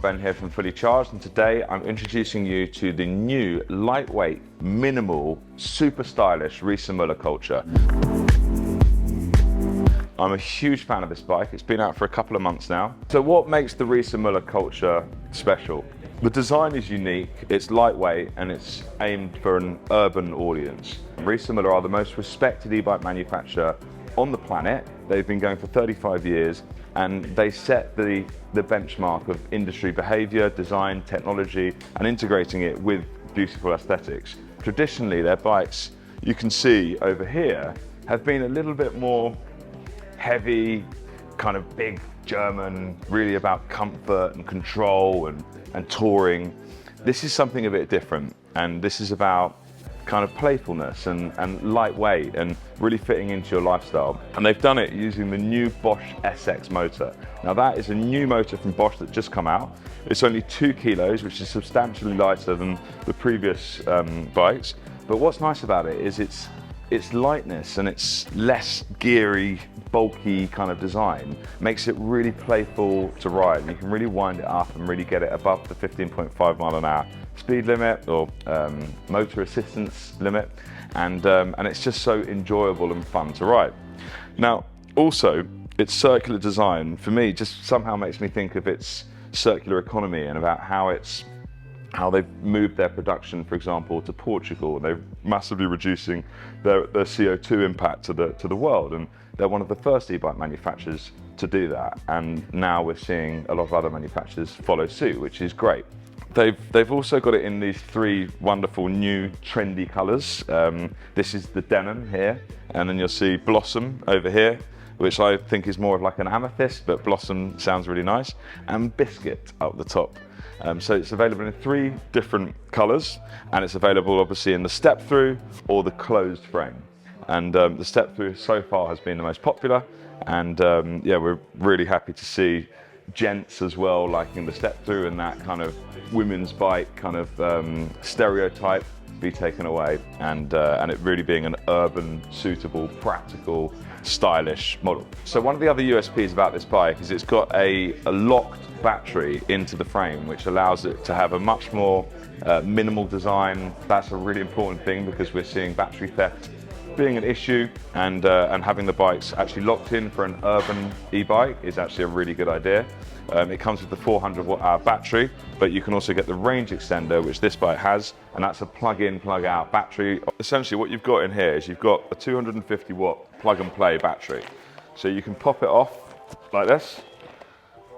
Ben here from Fully Charged, and today I'm introducing you to the new lightweight, minimal, super stylish Riese Müller Culture. I'm a huge fan of this bike. It's been out for a couple of months now. So what makes the Riese Müller Culture special? The design is unique, it's lightweight, and it's aimed for an urban audience. Riese Müller are the most respected e-bike manufacturer on the planet. They've been going for 35 years, and they set the benchmark of industry behavior, design, technology, and integrating it with beautiful aesthetics. Traditionally, their bikes, you can see over here, have been a little bit more heavy, kind of big German, really about comfort and control and touring. This is something a bit different, and this is about kind of playfulness and lightweight and really fitting into your lifestyle. And they've done it using the new Bosch SX motor. Now that is a new motor from Bosch that's just come out. It's only 2 kilos, which is substantially lighter than the previous bikes. But what's nice about it is its lightness and its less geary, bulky kind of design makes it really playful to ride. And you can really wind it up and really get it above the 15.5 mile an hour speed limit or motor assistance limit, and it's just so enjoyable and fun to ride. Now, also, its circular design for me just somehow makes me think of its circular economy and about how they've moved their production, for example, to Portugal. They're massively reducing their CO2 impact to the world, and they're one of the first e-bike manufacturers to do that. And now we're seeing a lot of other manufacturers follow suit, which is great. They've also got it in these 3 wonderful new trendy colours. This is the denim here, and then you'll see blossom over here, which I think is more of like an amethyst, but blossom sounds really nice, and biscuit up the top. So it's available in 3 different colours, and it's available obviously in the step-through or the closed frame. And the step-through so far has been the most popular, and yeah, we're really happy to see gents as well liking the step-through, and that kind of women's bike kind of stereotype be taken away, and it really being an urban, suitable, practical, stylish model. So one of the other USPs about this bike is it's got a locked battery into the frame, which allows it to have a much more minimal design. That's a really important thing because we're seeing battery theft being an issue, and having the bikes actually locked in for an urban e-bike is actually a really good idea. It comes with the 400 watt-hour battery, but you can also get the range extender, which this bike has, and that's a plug-in, plug-out battery. Essentially what you've got in here is you've got a 250 watt plug-and-play battery. So you can pop it off like this,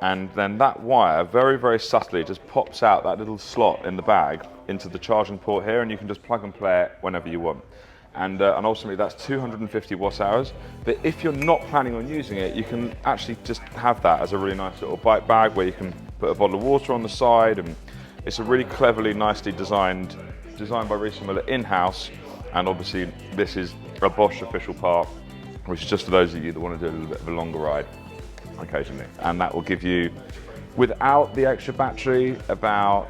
and then that wire very, very subtly just pops out that little slot in the bag into the charging port here, and you can just plug and play it whenever you want. And ultimately that's 250 watt hours. But if you're not planning on using it, you can actually just have that as a really nice little bike bag where you can put a bottle of water on the side, and it's a really cleverly, nicely designed by Riese Müller in-house. And obviously this is a Bosch official part, which is just for those of you that want to do a little bit of a longer ride occasionally. And that will give you, without the extra battery, about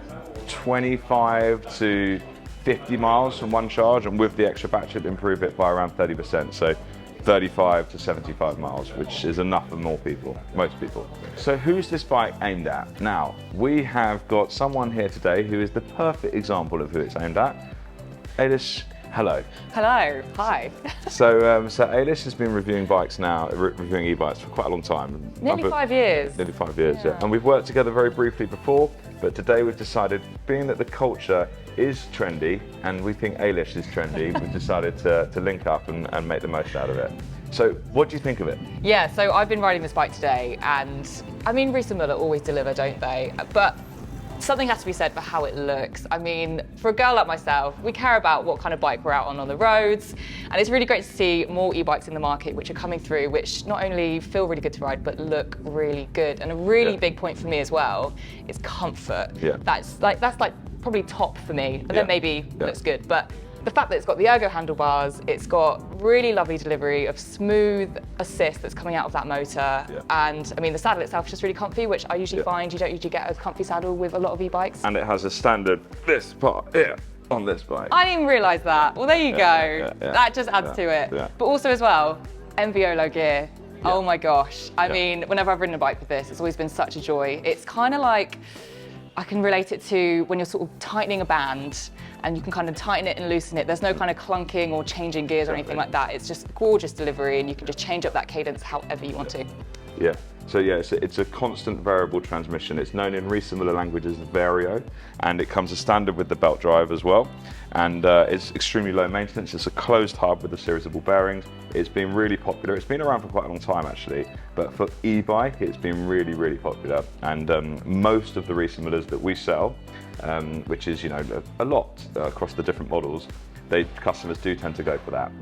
25 to 50 miles from one charge, and with the extra battery to improve it by around 30%, so 35 to 75 miles, which is enough for most people. So who's this bike aimed at? Now, we have got someone here today who is the perfect example of who it's aimed at. Eilish, hello. Hello, hi. So Eilish has been reviewing bikes now, reviewing e-bikes for quite a long time. Nearly 5 years. Nearly 5 years, yeah. And we've worked together very briefly before, but today we've decided, being that the culture is trendy and we think Eilish is trendy, we've decided to link up and make the most out of it. So what do you think of it? Yeah, so I've been riding this bike today, and I mean, Riese Müller always deliver, don't they? But something has to be said for how it looks. I mean, for a girl like myself, we care about what kind of bike we're out on the roads, and it's really great to see more e-bikes in the market which are coming through, which not only feel really good to ride, but look really good. And a really big point for me as well is comfort. Yeah. That's like probably top for me, and then maybe looks good. But the fact that it's got the ergo handlebars, it's got really lovely delivery of smooth assist that's coming out of that motor, and I mean the saddle itself is just really comfy, which I usually find you don't usually get a comfy saddle with a lot of e-bikes. And it has a standard this part here on this bike. I didn't even realise that. Well, there you go. That just adds to it. But also as well, MVO gear. Oh my gosh. I mean, whenever I've ridden a bike with this, it's always been such a joy. It's kind of like, I can relate it to when you're sort of tightening a band and you can kind of tighten it and loosen it. There's no kind of clunking or changing gears or anything like that. It's just gorgeous delivery and you can just change up that cadence however you want to. Yeah, so yeah, it's a constant variable transmission. It's known in Riese Müller language as Vario, and it comes as standard with the belt drive as well. And it's extremely low maintenance. It's a closed hub with a series of ball bearings. It's been really popular. It's been around for quite a long time actually, but for e-bike, it's been really, really popular. And most of the Riese Müllers that we sell, which is, you know, a lot across the different models, customers do tend to go for that.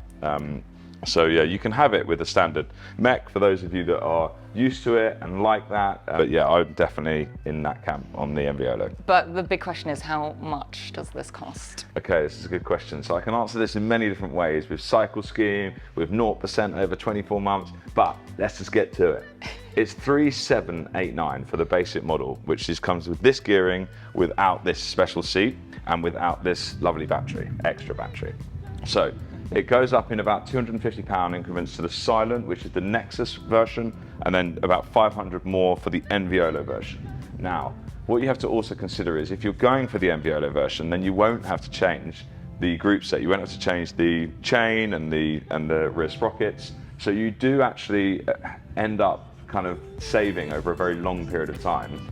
So yeah, you can have it with a standard mech for those of you that are used to it and like that. But yeah, I'm definitely in that camp on the Enviolo. But the big question is, how much does this cost? Okay, this is a good question. So I can answer this in many different ways, with cycle scheme, with 0% over 24 months, but let's just get to it. It's 3,789 for the basic model, which comes with this gearing, without this special seat, and without this lovely battery, extra battery. So it goes up in about £250 increments to the Silent, which is the Nexus version, and then about 500 more for the Enviolo version. Now, what you have to also consider is if you're going for the Enviolo version, then you won't have to change the group set. You won't have to change the chain and the rear sprockets. So you do actually end up kind of saving over a very long period of time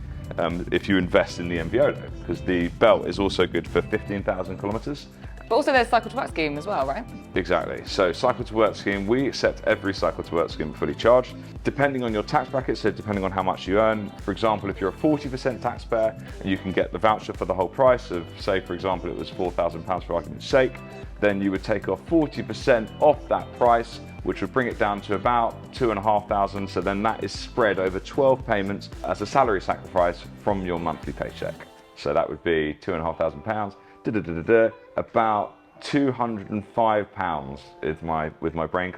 if you invest in the Enviolo, because the belt is also good for 15,000 kilometers. But also there's cycle to work scheme as well, right? Exactly. So cycle to work scheme, we accept every cycle to work scheme fully charged, depending on your tax bracket, so depending on how much you earn. For example, if you're a 40% taxpayer, you can get the voucher for the whole price of, say, for example, it was £4,000 for argument's sake, then you would take off 40% off that price, which would bring it down to about 2,500. So then that is spread over 12 payments as a salary sacrifice from your monthly paycheck. So that would be £2,500. About £205 with my brain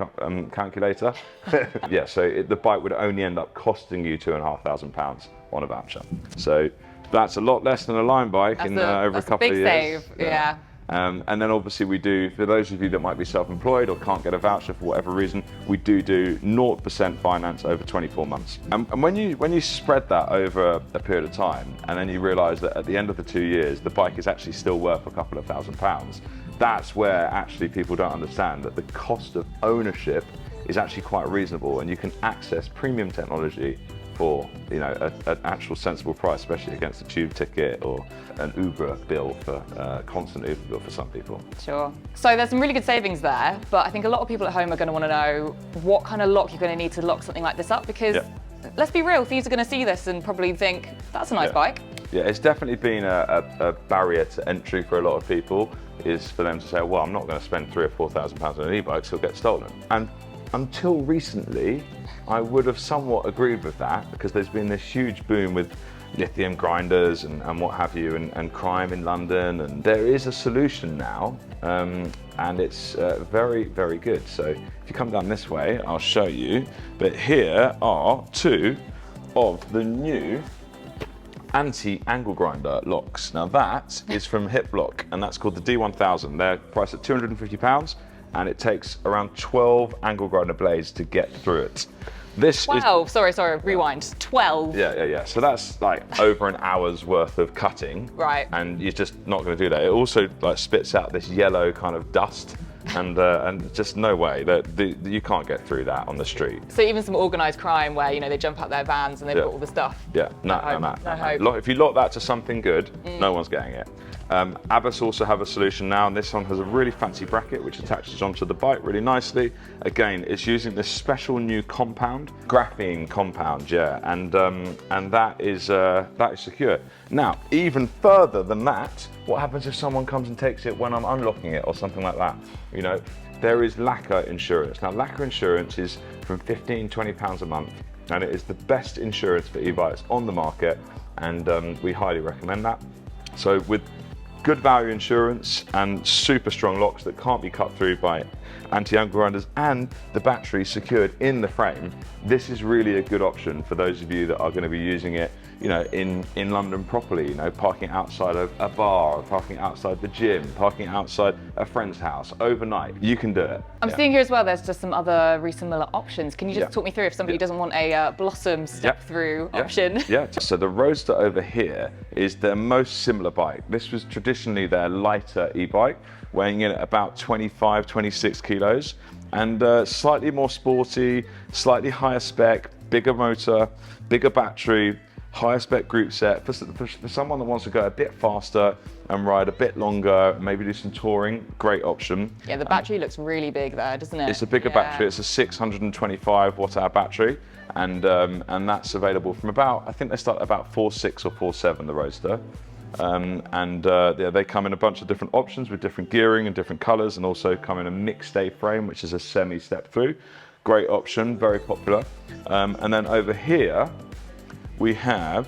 calculator. Yeah, so the bike would only end up costing you £2,500 on a voucher. So that's a lot less than a line bike over a couple of years. Big save, yeah. And then obviously we do, for those of you that might be self-employed or can't get a voucher for whatever reason, we do 0% finance over 24 months. And when you spread that over a period of time, and then you realise that at the end of the 2 years, the bike is actually still worth a couple of £1,000s, that's where actually people don't understand that the cost of ownership is actually quite reasonable, and you can access premium technology for, you know, an actual sensible price, especially against a tube ticket or an Uber bill for constant Uber bill for some people. Sure. So there's some really good savings there, but I think a lot of people at home are going to want to know what kind of lock you're going to need to lock something like this up, because let's be real, thieves are going to see this and probably think, that's a nice bike. Yeah, it's definitely been a barrier to entry for a lot of people, is for them to say, well, I'm not going to spend £3,000 or £4,000 on an e-bike, so it'll get stolen. And until recently, I would have somewhat agreed with that, because there's been this huge boom with lithium grinders and what have you, and crime in London, and there is a solution now, and it's very, very good. So if you come down this way, I'll show you, but here are two of the new anti-angle grinder locks. Now that is from Hiplock, and that's called the D1000. They're priced at £250, and it takes around 12 angle grinder blades to get through it. This 12, sorry, rewind. 12. Yeah. So that's like over an hour's worth of cutting. Right. And you're just not going to do that. It also like spits out this yellow kind of dust, and just no way that you can't get through that on the street. So even some organised crime where, you know, they jump out their vans and they've got all the stuff. Yeah, no hope. If you lock that to something good, no one's getting it. Abbas also have a solution now, and this one has a really fancy bracket which attaches onto the bike really nicely. Again, it's using this special new compound, graphene compound, and that is secure. Now, even further than that, what happens if someone comes and takes it when I'm unlocking it or something like that? You know, there is lacquer insurance. Now, lacquer insurance is from £15–20 a month, and it is the best insurance for e-bikes on the market, and we highly recommend that. So with good value insurance and super strong locks that can't be cut through by anti-angle grinders, and the battery secured in the frame, this is really a good option for those of you that are going to be using it you know, in London properly, you know, parking outside of a bar, parking outside the gym, parking outside a friend's house overnight. You can do it. I'm seeing here as well, there's just some other Riese Müller options. Can you just talk me through if somebody doesn't want a Blossom step-through option? Yeah, so the Roadster over here is their most similar bike. This was traditionally their lighter e-bike, weighing in at about 25, 26 kilos, and slightly more sporty, slightly higher spec, bigger motor, bigger battery, higher spec group set. For someone that wants to go a bit faster and ride a bit longer, maybe do some touring, great option. Yeah, the battery looks really big there, doesn't it? It's a bigger battery. It's a 625 watt-hour battery, and that's available from about, I think they start at about 4.6 or 4.7, the Roadster. Yeah, they come in a bunch of different options with different gearing and different colors, and also come in a mixed stay frame, which is a semi step through. Great option, very popular. And then over here, we have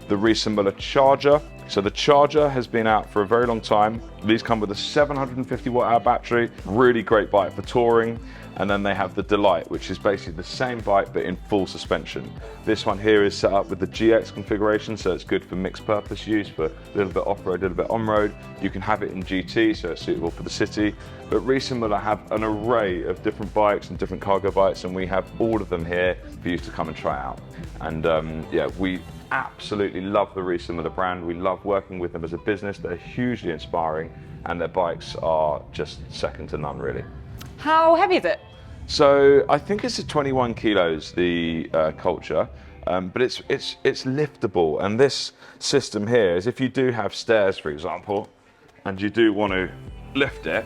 the Riese Müller Charger. So the Charger has been out for a very long time. These come with a 750 watt-hour battery, really great bike for touring. And then they have the Delight, which is basically the same bike but in full suspension. This one here is set up with the GX configuration, so it's good for mixed purpose use, for a little bit off-road, a little bit on-road. You can have it in GT, so it's suitable for the city. But Riese Müller have an array of different bikes and different cargo bikes, and we have all of them here for you to come and try out. And yeah, we absolutely love the Riese Müller brand. We love working with them as a business. They're hugely inspiring, and their bikes are just second to none, really. How heavy is it? So I think it's a 21 kilos, the Culture, but it's liftable. And this system here is, if you do have stairs, for example, and you do want to lift it,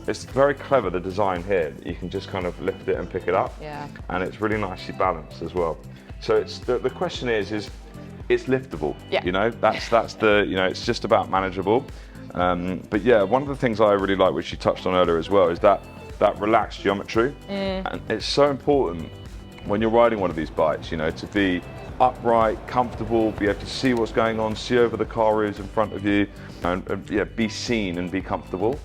it's very clever, the design here. You can just kind of lift it and pick it up. Yeah. And it's really nicely balanced as well. So it's the question is it's liftable. Yeah. You know, that's the, you know, it's just about manageable. But yeah, one of the things I really like, which you touched on earlier as well, is that relaxed geometry. And it's so important when you're riding one of these bikes, you know, to be upright, comfortable, be able to see what's going on, see over the car roofs in front of you, and yeah, be seen and be comfortable.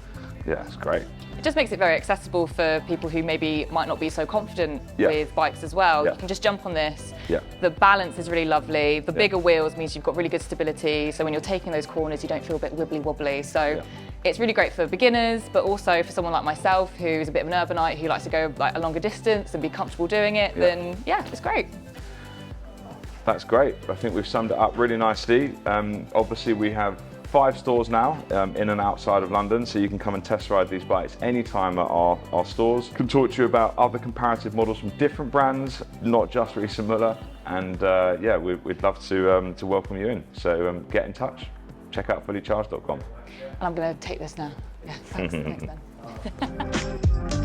Yeah, it's great. It just makes it very accessible for people who maybe might not be so confident with bikes as well. You can just jump on this. The balance is really lovely. The bigger wheels means you've got really good stability, so when you're taking those corners you don't feel a bit wibbly wobbly. So it's really great for beginners, but also for someone like myself who's a bit of an urbanite who likes to go like a longer distance and be comfortable doing it, then yeah, it's great. That's great. I think we've summed it up really nicely. Obviously we have 5 stores now in and outside of London, so you can come and test ride these bikes anytime at our stores. Can talk to you about other comparative models from different brands, not just Riese Müller, and yeah, we'd love to welcome you in. So get in touch. Check out fullycharged.com. And I'm going to take this now. Yeah, thanks. Thanks, Ben.